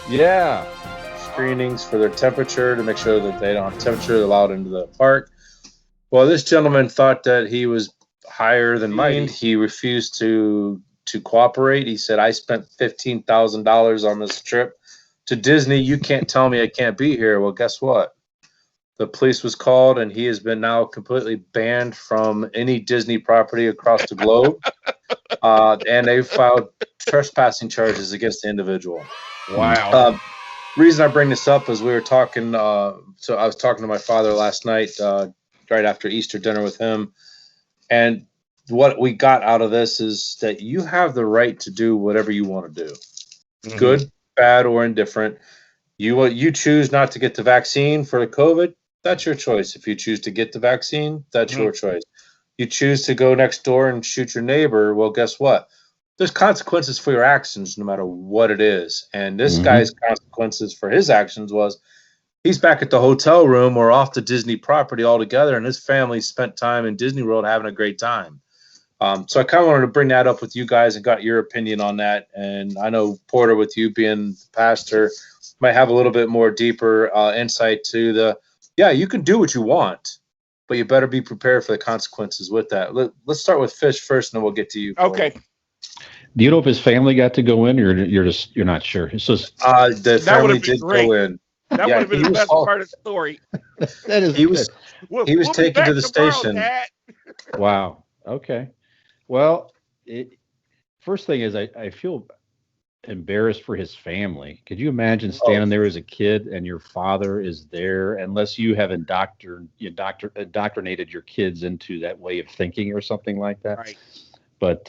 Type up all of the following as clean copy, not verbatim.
Yeah. Screenings for their temperature to make sure that they don't have temperature allowed into the park. Well, this gentleman thought that he was higher than mighty. He refused to cooperate. He said, "I spent $15,000 on this trip to Disney. You can't tell me I can't be here." Well, guess what? The police was called, and he has been now completely banned from any Disney property across the globe. And they filed trespassing charges against the individual. Wow. Reason I bring this up is we were talking. So I was talking to my father last night, right after Easter dinner with him, and what we got out of this is that you have the right to do whatever you want to do, good, bad, or indifferent. You choose not to get the vaccine for the COVID. That's your choice. If you choose to get the vaccine, that's your choice. You choose to go next door and shoot your neighbor. Well, guess what? There's consequences for your actions, no matter what it is. And this guy's consequences for his actions was he's back at the hotel room or off the Disney property altogether, and his family spent time in Disney World having a great time. So I kind of wanted to bring that up with you guys and got your opinion on that. And I know, Porter, with you being the pastor, might have a little bit more deeper insight to you can do what you want, but you better be prepared for the consequences with that. Let's start with Fish first, and then we'll get to you, Porter. Okay. Do you know if his family got to go in, or you're not sure? It's just the family did go in. That would have been the best part of the story. That is he was taken to the station. Wow. Okay. Well, first thing is I feel embarrassed for his family. Could you imagine standing there as a kid and your father is there, unless you have indoctrinated your kids into that way of thinking or something like that? Right. But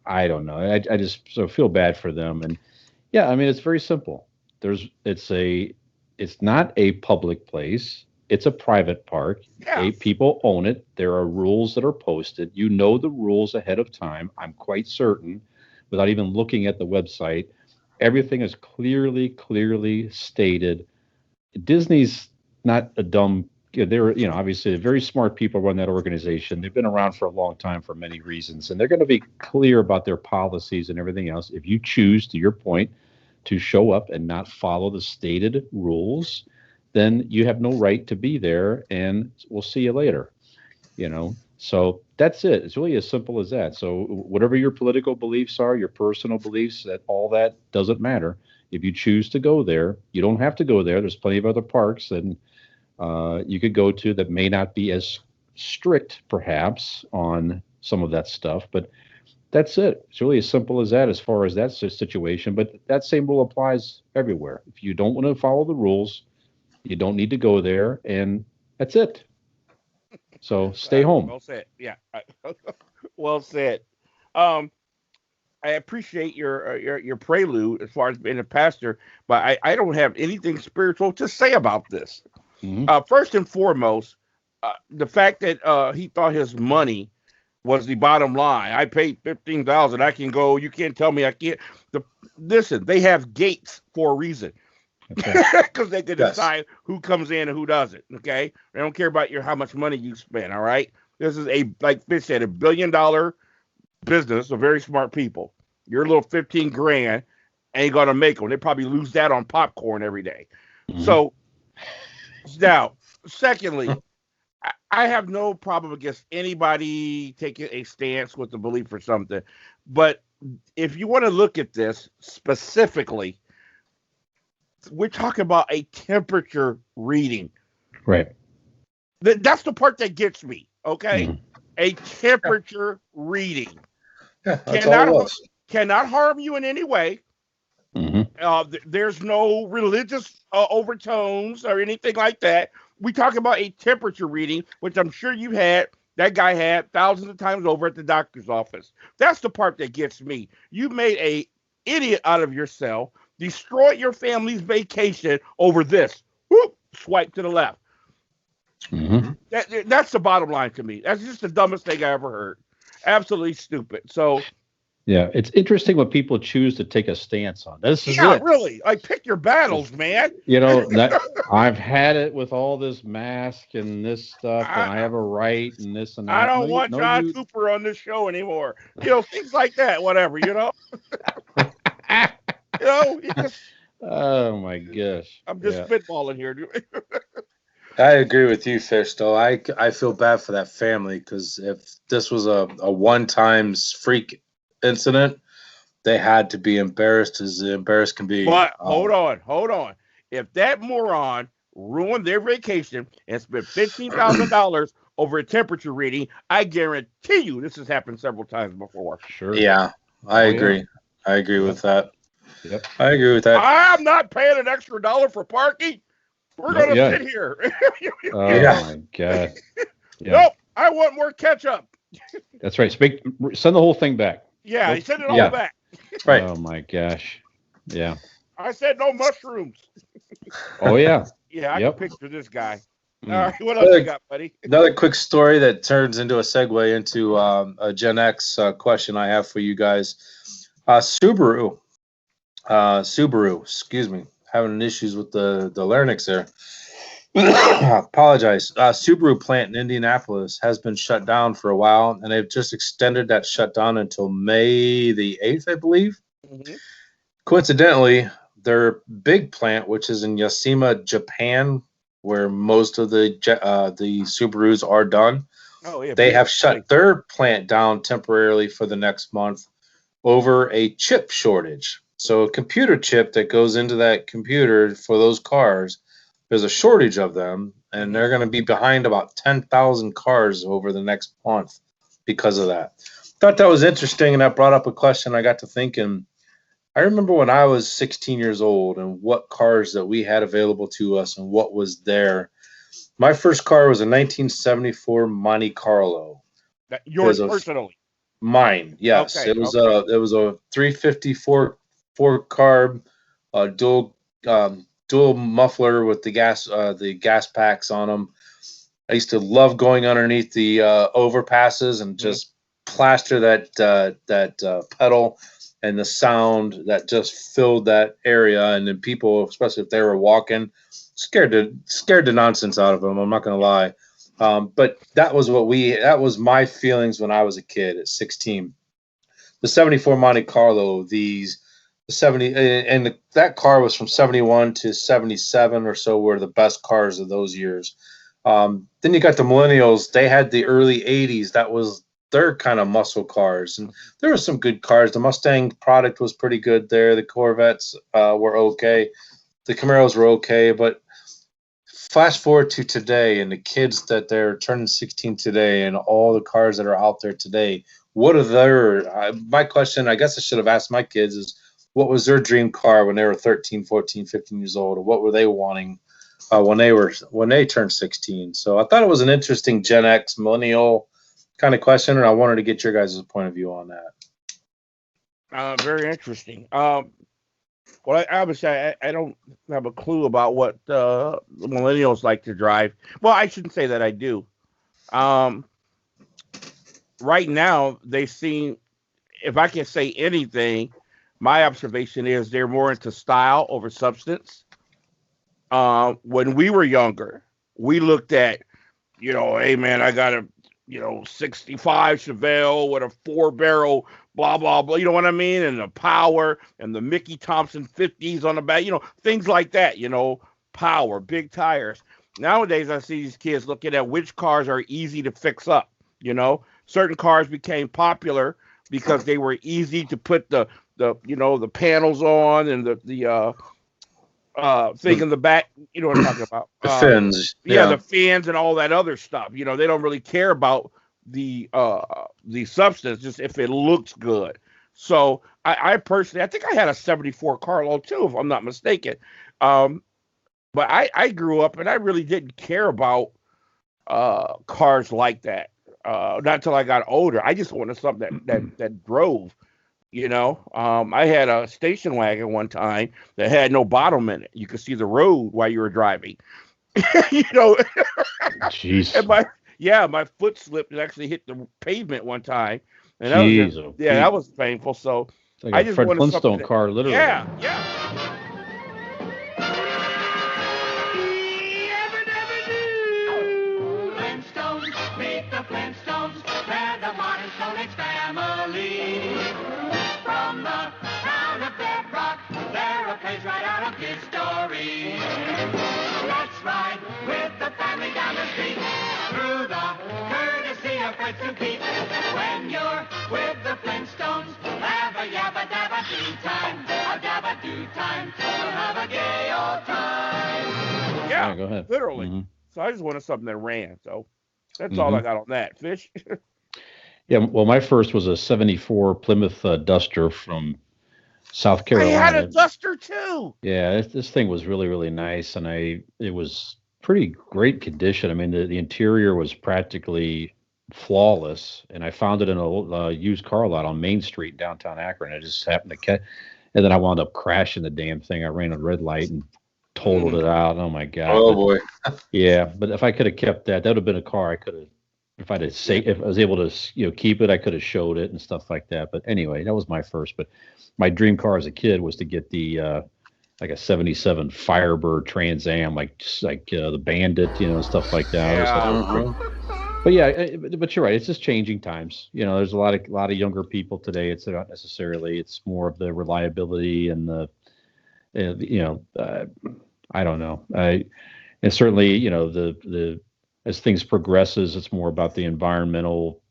I don't know. I just so feel bad for them. And yeah, I mean, it's very simple. It's not a public place. It's a private park. Yeah. People own it. There are rules that are posted. You know the rules ahead of time. I'm quite certain, without even looking at the website, everything is clearly stated. Disney's not a dumb. They're obviously very smart people run that organization. They've been around for a long time for many reasons, and they're going to be clear about their policies and everything else. If you choose, to your point, to show up and not follow the stated rules, then you have no right to be there, and we'll see you later. So that's it. It's really as simple as that. So whatever your political beliefs are, your personal beliefs, all that doesn't matter. If you choose to go there, you don't have to go there. There's plenty of other parks and you could go to that may not be as strict, perhaps, on some of that stuff. But that's it. It's really as simple as that as far as that situation. But that same rule applies everywhere. If you don't want to follow the rules, you don't need to go there, and that's it. So stay home. Well said. Yeah. Well said. I appreciate your prelude as far as being a pastor, but I don't have anything spiritual to say about this. First and foremost, the fact that he thought his money was the bottom line. I paid $15,000. I can go. You can't tell me I can't. Listen, they have gates for a reason. Because they can decide who comes in and who doesn't. Okay, they don't care about how much money you spend. All right, this is like Fish said, $1 billion business of very smart people. Your little 15 grand ain't gonna make them. They probably lose that on popcorn every day. So now, secondly, I have no problem against anybody taking a stance with the belief or something, but if you want to look at this specifically, we're talking about a temperature reading. Right. That's the part that gets me, okay? A temperature reading. Yeah, that's all it was. Cannot harm you in any way. There's no religious overtones or anything like that. We talk about a temperature reading, which I'm sure that guy had thousands of times over at the doctor's office. That's the part that gets me. You made a idiot out of yourself. Destroy your family's vacation over this. Whoop, swipe to the left. That's the bottom line to me. That's just the dumbest thing I ever heard. Absolutely stupid. So, yeah, it's interesting what people choose to take a stance on. This is it. Really. Like, pick your battles, man. I've had it with all this mask and this stuff, and I have a right and this and that. I don't want John Cooper on this show anymore. Things like that. Whatever. Oh my gosh. I'm just Yeah. spitballing here. I agree with you, Fish. Though I feel bad for that family because if this was a one-time freak incident, they had to be embarrassed as embarrassed can be. But hold on. If that moron ruined their vacation and spent $15,000 over a temperature reading, I guarantee you this has happened several times before. Sure. Yeah, I Oh, agree. yeah. I agree with that. Yep. I agree with that. I'm not paying an extra $1 for parking. We're No, gonna yeah. sit here. Oh Yeah. my God. Yeah. Nope, I want more ketchup. That's right. Send the whole thing back. Yeah, Nope. he sent it all Yeah. back. Right. Oh my gosh. Yeah. I said no mushrooms. Oh yeah. Yeah, I Yep. can picture this guy. Mm. All right, what else you got, buddy? Another quick story that turns into a segue into a Gen X question I have for you guys. Subaru, excuse me, having issues with the larynx there. Apologize. Subaru plant in Indianapolis has been shut down for a while, and they've just extended that shutdown until May the 8th, I believe. Mhm. Coincidentally, their big plant, which is in Yashima, Japan, where most of the Subarus are done, Oh yeah, they have beautiful shut place. their plant down temporarily for the next month over a chip shortage. So a computer chip that goes into that computer for those cars, there's a shortage of them, and they're going to be behind about 10,000 cars over the next month because of that. Thought that was interesting, and that brought up a question I got to thinking. I remember when I was 16 years old and what cars that we had available to us and what was there. My first car was a 1974 Monte Carlo. Yours It was personally. mine, yes. Okay, It was okay. a 354 four carb dual dual muffler with the gas packs on them. I used to love going underneath the overpasses and Mhm. just plaster that pedal and the sound that just filled that area. And then people, especially if they were walking, scared the nonsense out of them. I'm not gonna lie, but that was my feelings when I was a kid at 16. The 74 Monte Carlo, the 70 and that car was from 71 to 77 or so were the best cars of those years. Then you got the millennials. They had the early 80s. That was their kind of muscle cars. And there were some good cars. The Mustang product was pretty good there. The Corvettes were okay. The Camaros were okay. But fast forward to today and the kids that they're turning 16 today and all the cars that are out there today, what are my question, I guess I should have asked my kids is, what was their dream car when they were 13, 14, 15 years old? Or what were they wanting when they turned 16? So I thought it was an interesting Gen X millennial kind of question, and I wanted to get your guys' point of view on that. Very interesting. Well, obviously, I don't have a clue about what the millennials like to drive. Well, I shouldn't say that I do. Um, right now, they seem, if I can say anything, my observation is they're more into style over substance. When we were younger, we looked at, hey man, I got a, 65 Chevelle with a 4-barrel, blah, blah, blah. You know what I mean? And the power and the Mickey Thompson 50s on the back, things like that, power, big tires. Nowadays, I see these kids looking at which cars are easy to fix up. Certain cars became popular because they were easy to put the panels on and the thing in the back, you know what I'm talking about. The fins. Yeah, the fins and all that other stuff. They don't really care about the substance, just if it looks good. So I personally, I think I had a 74 Carlo too, if I'm not mistaken. But I grew up and I really didn't care about cars like that. Not until I got older. I just wanted something that drove. I had a station wagon one time that had no bottom in it. You could see the road while you were driving. Jeez. And my foot slipped and actually hit the pavement one time. And Jeez, that was painful. So It's like I a just Fred wanted Flintstone something car, literally. Yeah. Flintstones, meet the Flintstones, they're the modern Stone Age family. From the town of Bedrock, they're a boys right out of his story. Let's ride with the family down the street through the courtesy of Fred and Pete. When you're with the Flintstones, have a yabba dabba do time, a dabba do time. We'll have a gay old time. Yeah, go ahead. literally. Mm-hmm. So I just wanted something that ran. So that's all I got on that. Fish. Yeah, well, my first was a '74 Plymouth Duster from South Carolina. I had a Duster too. Yeah, this thing was really, really nice, and it was pretty great condition. I mean, the interior was practically flawless, and I found it in a used car lot on Main Street, downtown Akron. I just happened to catch, and then I wound up crashing the damn thing. I ran a red light and totaled it out. Oh my God! Oh boy. Yeah, but if I could have kept that would have been a car I could have. If I was able to, keep it, I could have showed it and stuff like that. But anyway, that was my first. But my dream car as a kid was to get the like a '77 Firebird Trans Am, like the Bandit, stuff like that. Yeah. But yeah, but you're right. It's just changing times. There's a lot of younger people today. It's not necessarily. It's more of the reliability and the, I don't know. And certainly, the as things progresses, it's more about the environmental,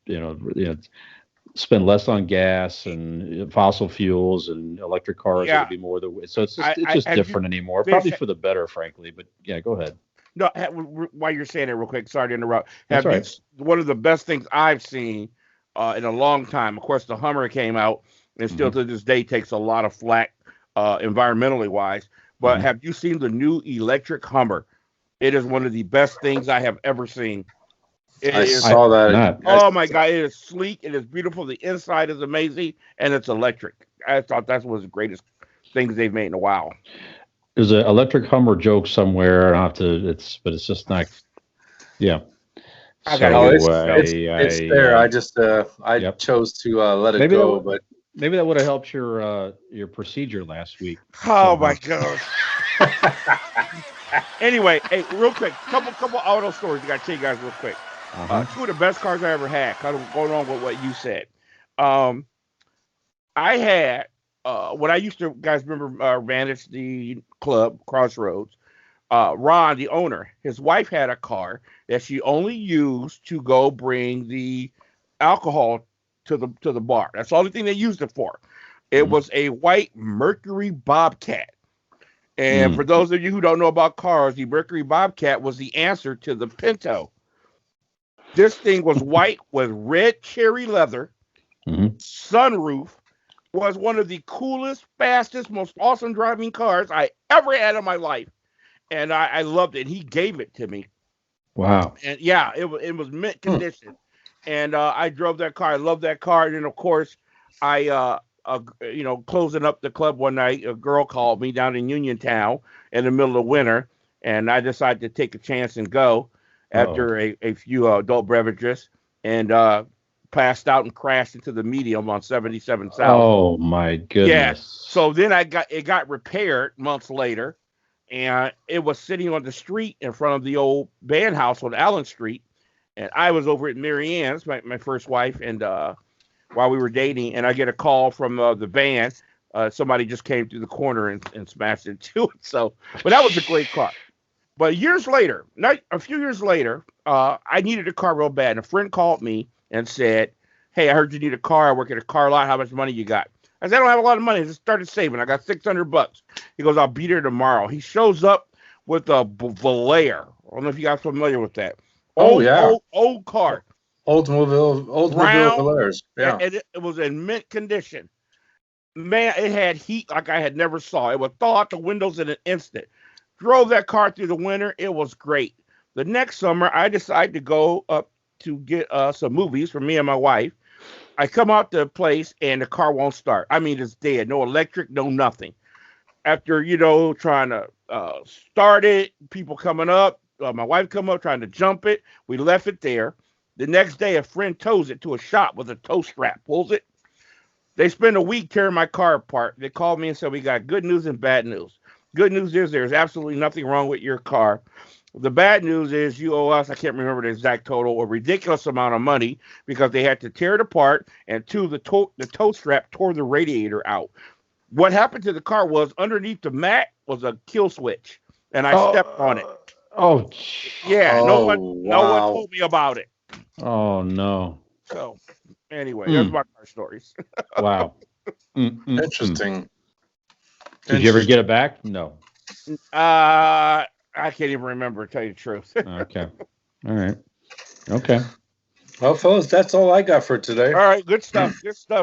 spend less on gas and fossil fuels, and electric cars will be more the way. So it's just different anymore. Probably for the better, frankly. But yeah, go ahead. No, while you're saying it real quick, sorry to interrupt. That's right. One of the best things I've seen in a long time, of course, the Hummer came out and still to this day takes a lot of flack environmentally wise. But have you seen the new electric Hummer? It is one of the best things I have ever seen. I saw that. Oh my God, it is sleek. It is beautiful. The inside is amazing, and it's electric. I thought that was the greatest things they've made in a while. There's an electric Hummer joke somewhere. But it's just not. Yeah. It's there. I just chose to let it go. But maybe that would have helped your procedure last week. Oh my God. Anyway, hey, real quick, couple auto stories I got to tell you guys real quick. Two of the best cars I ever had, kind of going on with what you said. I had, when I used to, guys remember, manage the club, Crossroads, Ron, the owner, his wife had a car that she only used to go bring the alcohol to the bar. That's the only thing they used it for. It was a white Mercury Bobcat. And for those of you who don't know about cars, the Mercury Bobcat was the answer to the Pinto. This thing was white with red cherry leather, sunroof, was one of the coolest, fastest, most awesome driving cars I ever had in my life. And I loved it. He gave it to me. Wow. And yeah, it was mint condition. And I drove that car. I loved that car. And then, of course, I closing up the club one night, a girl called me down in Uniontown in the middle of winter, and I decided to take a chance and go after a few adult beverages, and passed out and crashed into the medium on 77 South. Oh my goodness! Yeah. So then it got repaired months later, and it was sitting on the street in front of the old band house on Allen Street, and I was over at Mary Ann's, my first wife, and while we were dating, and I get a call from the van. Somebody just came through the corner and smashed into it. So, but that was a great car. But a few years later, I needed a car real bad. And a friend called me and said, "Hey, I heard you need a car. I work at a car lot. How much money you got?" I said, "I don't have a lot of money. I just started saving. I got $600. He goes, "I'll be there tomorrow." He shows up with a Valère. I don't know if you guys are familiar with that. Old car. Oldsmobile Valères. Yeah. And it was in mint condition. Man, it had heat like I had never saw. It would thaw out the windows in an instant. Drove that car through the winter. It was great. The next summer, I decided to go up to get some movies for me and my wife. I come out to the place, and the car won't start. I mean, it's dead. No electric, no nothing. After, trying to start it, people coming up, my wife come up trying to jump it. We left it there. The next day, a friend tows it to a shop with a tow strap, pulls it. They spend a week tearing my car apart. They called me and said, "We got good news and bad news. Good news is there's absolutely nothing wrong with your car. The bad news is you owe us," I can't remember the exact total, a ridiculous amount of money because they had to tear it apart, and the tow strap tore the radiator out. what happened to the car was underneath the mat was a kill switch, and I stepped on it. Oh, Yeah, no one wow. told me about it. oh no. So anyway, that's my car stories. Wow. Interesting. Did you ever get it back? No. I can't even remember, to tell you the truth. Okay. All right. Okay. Well, fellas, that's all I got for today. All right, good stuff. Good stuff.